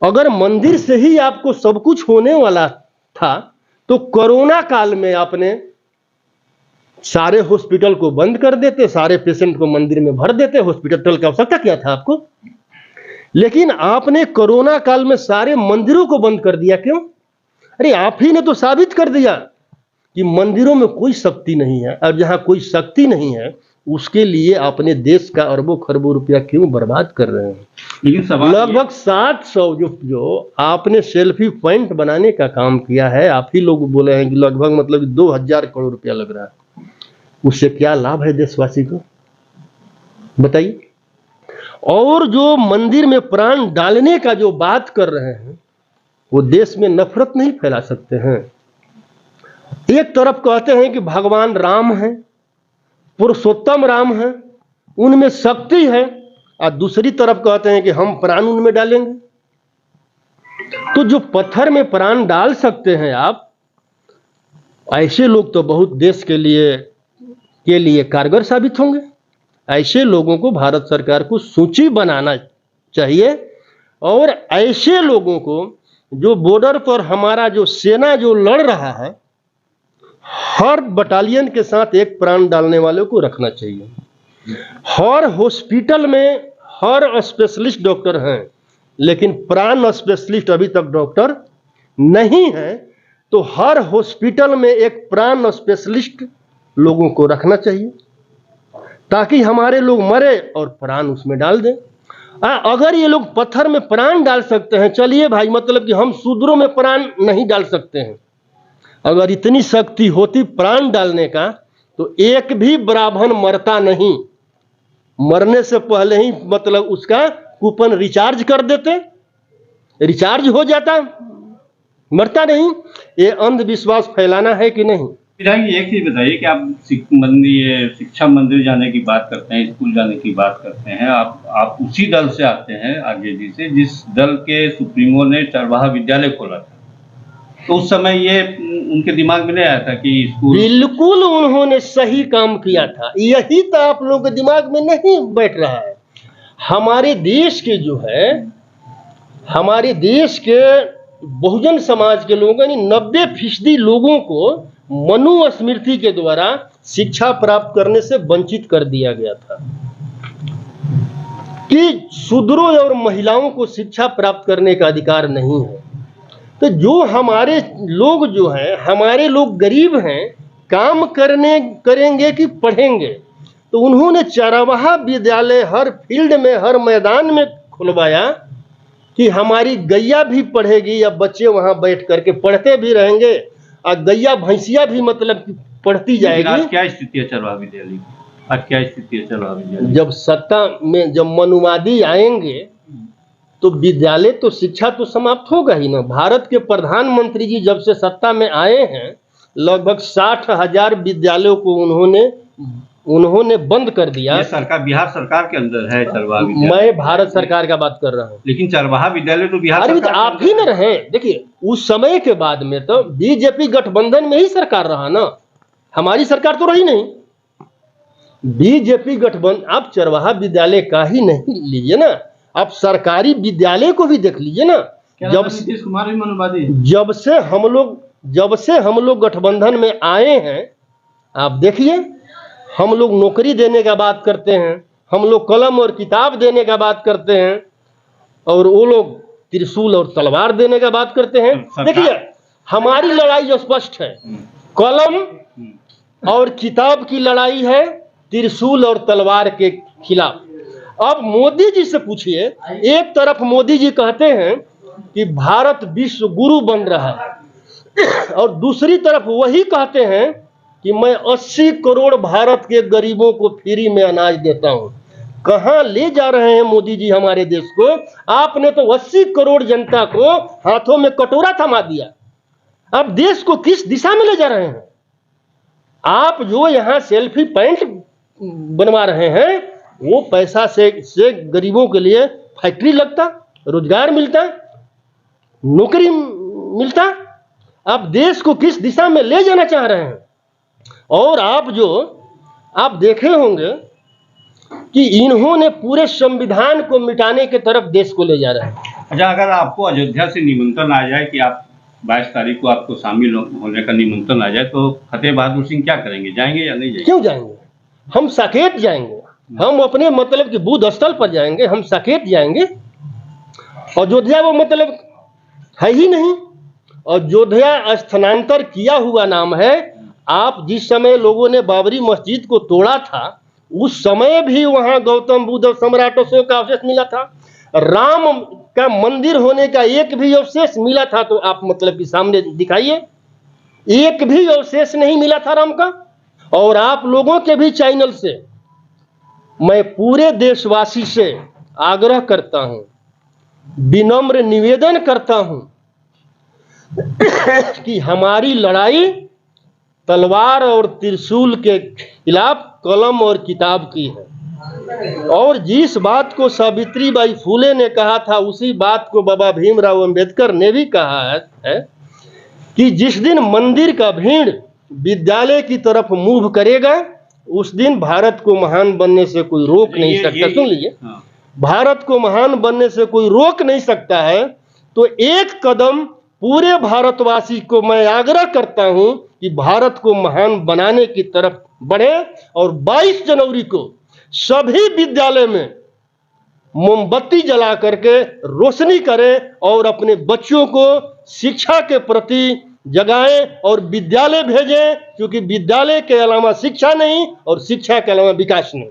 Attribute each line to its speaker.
Speaker 1: अगर मंदिर से ही आपको सब कुछ होने वाला था तो कोरोना काल में आपने सारे हॉस्पिटल को बंद कर देते, सारे पेशेंट को मंदिर में भर देते, हॉस्पिटल की आवश्यकता क्या था आपको? लेकिन आपने कोरोना काल में सारे मंदिरों को बंद कर दिया। क्यों? अरे आप ही ने तो साबित कर दिया कि मंदिरों में कोई शक्ति नहीं है, और जहां कोई शक्ति नहीं है उसके लिए अपने देश का अरबों खरबों रुपया क्यों बर्बाद कर रहे हैं?
Speaker 2: लेकिन
Speaker 1: लगभग 700 जो आपने सेल्फी पॉइंट बनाने का काम किया है, आप ही लोग बोले हैं कि लगभग मतलब 2000 करोड़ रुपया लग रहा है। उससे क्या लाभ है देशवासी को, बताइए? और जो मंदिर में प्राण डालने का जो बात कर रहे हैं वो देश में नफरत नहीं फैला सकते हैं। एक तरफ कहते हैं कि भगवान राम है, पुरुषोत्तम राम है, उनमें शक्ति है, और दूसरी तरफ कहते हैं कि हम प्राण उनमें डालेंगे। तो जो पत्थर में प्राण डाल सकते हैं आप, ऐसे लोग तो बहुत देश के लिए कारगर साबित होंगे। ऐसे लोगों को भारत सरकार को सूची बनाना चाहिए, और ऐसे लोगों को जो बॉर्डर पर हमारा जो सेना जो लड़ रहा है, हर बटालियन के साथ एक प्राण डालने वाले को रखना चाहिए। हर हॉस्पिटल में हर स्पेशलिस्ट डॉक्टर हैं, लेकिन प्राण स्पेशलिस्ट अभी तक डॉक्टर नहीं है। तो हर हॉस्पिटल में एक प्राण स्पेशलिस्ट लोगों को रखना चाहिए, ताकि हमारे लोग मरे और प्राण उसमें डाल दें। अगर ये लोग पत्थर में प्राण डाल सकते हैं, चलिए भाई, मतलब कि हम शूद्रों में प्राण नहीं डाल सकते हैं। अगर इतनी शक्ति होती प्राण डालने का, तो एक भी ब्राह्मण मरता नहीं, मरने से पहले ही मतलब उसका कूपन रिचार्ज कर देते, रिचार्ज हो जाता, मरता नहीं। ये अंधविश्वास फैलाना है कि नहीं?
Speaker 2: विधायक एक चीज बताइए कि आप शिक्षा मंदिर जाने की बात करते हैं, स्कूल जाने की बात करते हैं, आप उसी दल से आते हैं आरजेडी जी से, जिस दल के सुप्रीमो ने चरवाहा विद्यालय खोला था। तो उस समय ये उनके दिमाग में नहीं आया था कि स्कूल?
Speaker 1: बिल्कुल उन्होंने सही काम किया था, यही तो आप लोगों के दिमाग में नहीं बैठ रहा है। हमारे देश के जो है, हमारे देश के बहुजन समाज के लोगों, यानी 90% लोगों को मनुस्मृति के द्वारा शिक्षा प्राप्त करने से वंचित कर दिया गया था कि शूद्रों और महिलाओं को शिक्षा प्राप्त करने का अधिकार नहीं है। तो जो हमारे लोग जो हैं, हमारे लोग गरीब हैं, काम करेंगे कि पढ़ेंगे? तो उन्होंने चरवाहा विद्यालय हर फील्ड में, हर मैदान में खुलवाया कि हमारी गैया भी पढ़ेगी, या बच्चे वहां बैठ करके पढ़ते भी रहेंगे, और गैया भैंसिया भी मतलब पढ़ती जाएगी।
Speaker 2: आज क्या स्थिति है चरवाहा विद्यालय की? आज क्या स्थिति है चरवाहा विद्यालय?
Speaker 1: जब सत्ता में जब मनुवादी आएंगे तो विद्यालय तो शिक्षा तो समाप्त होगा ही ना। भारत के प्रधानमंत्री जी जब से सत्ता में आए हैं, लगभग 60,000 विद्यालयों को उन्होंने बंद कर दिया।
Speaker 2: ये सरकार बिहार सरकार के अंदर है चरवाहा विद्यालय।
Speaker 1: मैं भारत सरकार का बात कर रहा हूँ।
Speaker 2: लेकिन चरवाहा विद्यालय तो बिहार सरकार,
Speaker 1: तो आप ही न रहे। देखिए, उस समय के बाद में तो बीजेपी गठबंधन में ही सरकार रहा ना, हमारी सरकार तो रही नहीं। बीजेपी गठबंधन, आप चरवाहा विद्यालय का ही नहीं लीजिए ना, आप सरकारी विद्यालय को भी देख लीजिए ना।
Speaker 2: नीतीश कुमार भी मनुवादी?
Speaker 1: जब से हम लोग गठबंधन में आए हैं, आप देखिए, हम लोग नौकरी देने का बात करते हैं, हम लोग कलम और किताब देने का बात करते हैं, और वो लोग त्रिशूल और तलवार देने का बात करते हैं। देखिए, हमारी लड़ाई स्पष्ट है, कलम और किताब की लड़ाई है, त्रिशूल और तलवार के खिलाफ। अब मोदी जी से पूछिए, एक तरफ मोदी जी कहते हैं कि भारत विश्व गुरु बन रहा है, और दूसरी तरफ वही कहते हैं कि मैं 80 करोड़ भारत के गरीबों को फ्री में अनाज देता हूं। कहां ले जा रहे हैं मोदी जी हमारे देश को? आपने तो 80 करोड़ जनता को हाथों में कटोरा थमा दिया। अब देश को किस दिशा में ले जा रहे हैं? आप जो यहां सेल्फी पॉइंट बनवा रहे हैं, वो पैसा से गरीबों के लिए फैक्ट्री लगता, रोजगार मिलता, नौकरी मिलता। आप देश को किस दिशा में ले जाना चाह रहे हैं? और आप देखे होंगे कि इन्होंने पूरे संविधान को मिटाने के तरफ देश को ले जा रहे हैं।
Speaker 2: अच्छा, अगर आपको अयोध्या से निमंत्रण आ जाए कि आप 22 तारीख को आपको शामिल होने का निमंत्रण आ जाए, तो फतेह बहादुर सिंह क्या करेंगे, जाएंगे या नहीं जाएंगे?
Speaker 1: क्यों जाएंगे? हम साकेत जाएंगे, हम अपने मतलब कि बुद्ध स्थल पर जाएंगे, हम साकेत जाएंगे। अयोध्या वो मतलब है ही नहीं। अयोध्या स्थानांतर किया हुआ नाम है। आप जिस समय लोगों ने बाबरी मस्जिद को तोड़ा था, उस समय भी वहां गौतम बुद्ध और सम्राट अशोक का अवशेष मिला था। राम का मंदिर होने का एक भी अवशेष मिला था तो आप मतलब कि सामने दिखाइए, एक भी अवशेष नहीं मिला था राम का। और आप लोगों के भी चैनल से मैं पूरे देशवासी से आग्रह करता हूं, विनम्र निवेदन करता हूं कि हमारी लड़ाई तलवार और त्रिशूल के खिलाफ कलम और किताब की है। और जिस बात को सावित्रीबाई फुले ने कहा था, उसी बात को बाबा भीमराव अंबेडकर ने भी कहा है कि जिस दिन मंदिर का भीड़ विद्यालय की तरफ मूव करेगा, उस दिन भारत को महान बनने से कोई रोक नहीं सकता। सुन लीजिए, भारत को महान बनने से कोई रोक नहीं सकता है। तो एक कदम पूरे भारतवासी को मैं आग्रह करता हूं कि भारत को महान बनाने की तरफ बढ़े और 22 जनवरी को सभी विद्यालय में मोमबत्ती जला करके रोशनी करें और अपने बच्चों को शिक्षा के प्रति जगाएं और विद्यालय भेजें, क्योंकि विद्यालय के अलावा शिक्षा नहीं और शिक्षा के अलावा विकास नहीं।